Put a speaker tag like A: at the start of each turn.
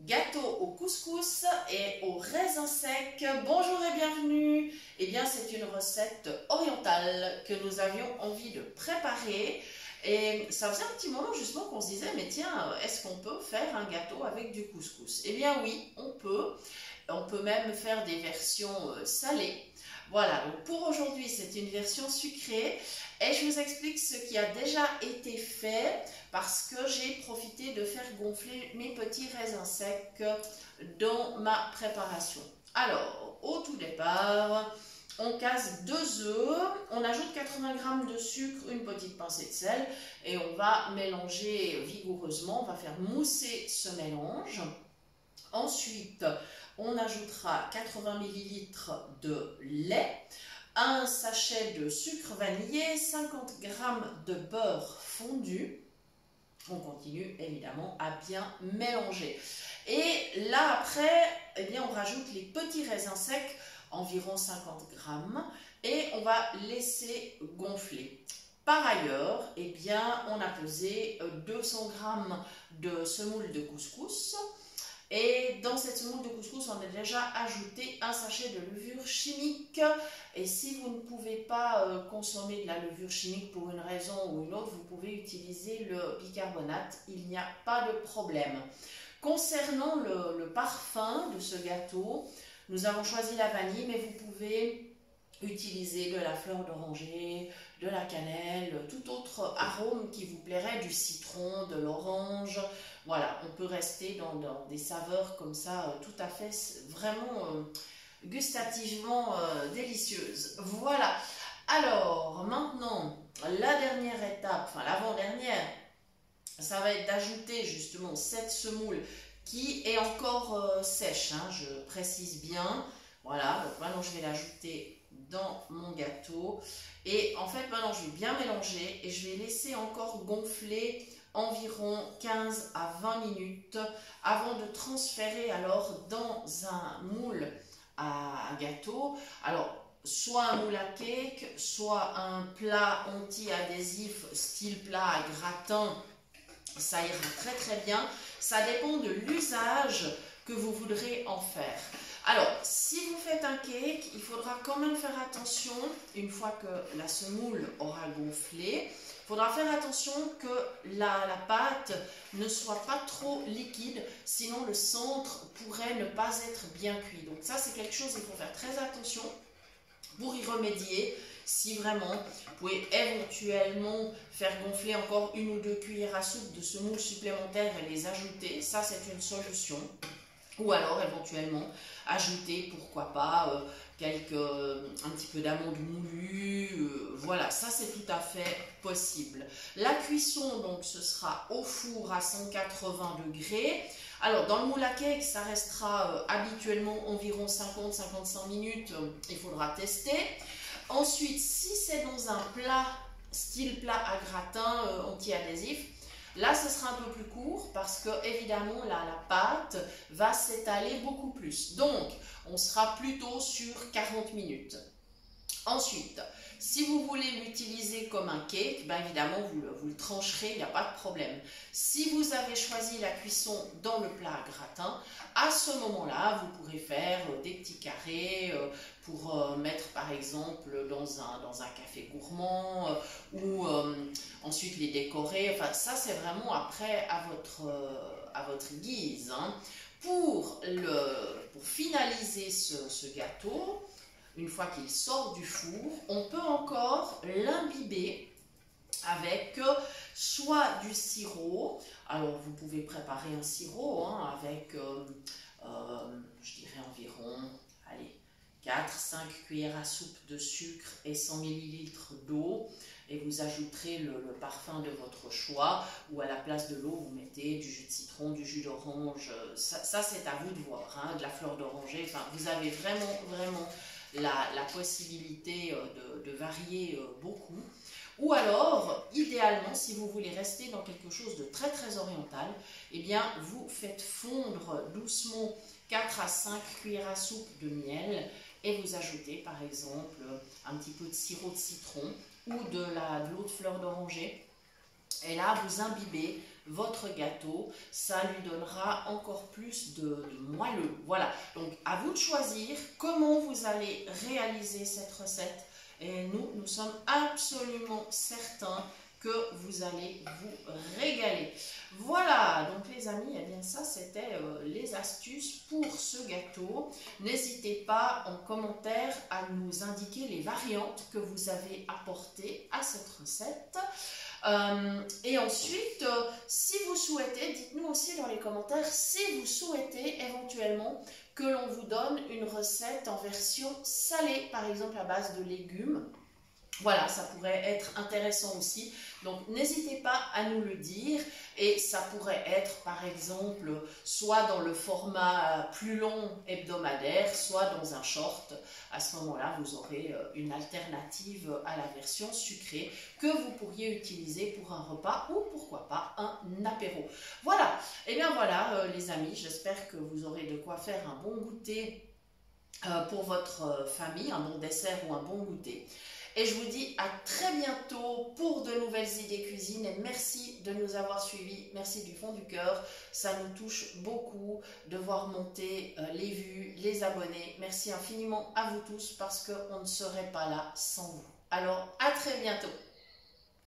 A: Gâteau au couscous et au raisin sec. Bonjour et bienvenue. Eh bien, c'est une recette orientale que nous avions envie de préparer. Et ça faisait un petit moment justement qu'on se disait, mais tiens, est-ce qu'on peut faire un gâteau avec du couscous? Eh bien oui, on peut. On peut même faire des versions salées. Voilà, donc pour aujourd'hui, c'est une version sucrée et je vous explique ce qui a déjà été fait parce que j'ai profité de faire gonfler mes petits raisins secs dans ma préparation. Alors, au tout départ, on casse 2 œufs, on ajoute 80 g de sucre, une petite pincée de sel et on va mélanger vigoureusement, on va faire mousser ce mélange. Ensuite, on ajoutera 80 ml de lait, un sachet de sucre vanillé, 50 g de beurre fondu. On continue évidemment à bien mélanger. Et là après, eh bien, on rajoute les petits raisins secs, environ 50 g, et on va laisser gonfler. Par ailleurs, eh bien, on a pesé 200 g de semoule de couscous. Et dans cette semoule de couscous, on a déjà ajouté un sachet de levure chimique. Et si vous ne pouvez pas consommer de la levure chimique pour une raison ou une autre, vous pouvez utiliser le bicarbonate. Il n'y a pas de problème. Concernant le parfum de ce gâteau, nous avons choisi la vanille, mais vous pouvez utiliser de la fleur d'oranger, de la cannelle, tout autre arôme qui vous plairait, du citron, de l'orange. Voilà, on peut rester dans des saveurs comme ça, tout à fait, vraiment gustativement délicieuses. Voilà, alors maintenant, la dernière étape, enfin l'avant-dernière, ça va être d'ajouter justement cette semoule qui est encore sèche, hein, je précise bien. Voilà, donc maintenant je vais l'ajouter dans mon gâteau et en fait maintenant je vais bien mélanger et je vais laisser encore gonfler environ 15 à 20 minutes avant de transférer alors dans un moule à gâteau. Alors soit un moule à cake, soit un plat anti-adhésif style plat à gratin, ça ira très très bien. Ça dépend de l'usage que vous voudrez en faire. Alors, si vous faites un cake, il faudra quand même faire attention, une fois que la semoule aura gonflé, il faudra faire attention que la pâte ne soit pas trop liquide, sinon le centre pourrait ne pas être bien cuit. Donc ça, c'est quelque chose, il faut faire très attention pour y remédier. Si vraiment, vous pouvez éventuellement faire gonfler encore 1 ou 2 cuillères à soupe de semoule supplémentaires et les ajouter, ça c'est une solution. Ou alors éventuellement ajouter, pourquoi pas, un petit peu d'amande moulue, voilà, ça c'est tout à fait possible. La cuisson, donc ce sera au four à 180 degrés. Alors dans le moule à cake, ça restera habituellement environ 50-55 minutes, il faudra tester. Ensuite, si c'est dans un plat, style plat à gratin anti-adhésif, là, ce sera un peu plus court parce que, évidemment, la pâte va s'étaler beaucoup plus. Donc, on sera plutôt sur 40 minutes. Ensuite, si vous voulez l'utiliser comme un cake, ben évidemment, vous le trancherez, il n'y a pas de problème. Si vous avez choisi la cuisson dans le plat à gratin, à ce moment-là, vous pourrez faire des petits carrés pour mettre par exemple dans un café gourmand ou ensuite les décorer. Enfin, ça, c'est vraiment après à votre guise. Hein. Pour finaliser ce gâteau, une fois qu'il sort du four, on peut encore l'imbiber avec soit du sirop. Alors vous pouvez préparer un sirop hein, avec, je dirais environ, allez, 4-5 cuillères à soupe de sucre et 100 ml d'eau. Et vous ajouterez le parfum de votre choix, ou à la place de l'eau, vous mettez du jus de citron, du jus d'orange. Ça c'est à vous de voir, hein, de la fleur d'oranger. Enfin, vous avez vraiment la possibilité de varier beaucoup. Ou alors, idéalement, si vous voulez rester dans quelque chose de très très oriental, eh bien, vous faites fondre doucement 4 à 5 cuillères à soupe de miel et vous ajoutez par exemple un petit peu de sirop de citron ou de l'eau de fleur d'oranger. Et là, vous imbibez votre gâteau, ça lui donnera encore plus de moelleux. Voilà, donc à vous de choisir comment vous allez réaliser cette recette. Et nous sommes absolument certains que vous allez vous régaler. Voilà, donc les amis, eh bien ça c'était les astuces pour ce gâteau. N'hésitez pas en commentaire à nous indiquer les variantes que vous avez apportées à cette recette. Et ensuite, si vous souhaitez, dites-nous aussi dans les commentaires si vous souhaitez éventuellement que l'on vous donne une recette en version salée, par exemple à base de légumes. Voilà, ça pourrait être intéressant aussi. Donc, n'hésitez pas à nous le dire. Et ça pourrait être, par exemple, soit dans le format plus long hebdomadaire, soit dans un short. À ce moment-là, vous aurez une alternative à la version sucrée que vous pourriez utiliser pour un repas ou pourquoi pas un apéro. Voilà. Et bien voilà, les amis, j'espère que vous aurez de quoi faire un bon goûter pour votre famille, un bon dessert ou un bon goûter. Et je vous dis à très bientôt pour de nouvelles idées cuisine et merci de nous avoir suivis, merci du fond du cœur, ça nous touche beaucoup de voir monter les vues, les abonnés. Merci infiniment à vous tous parce qu'on ne serait pas là sans vous. Alors à très bientôt.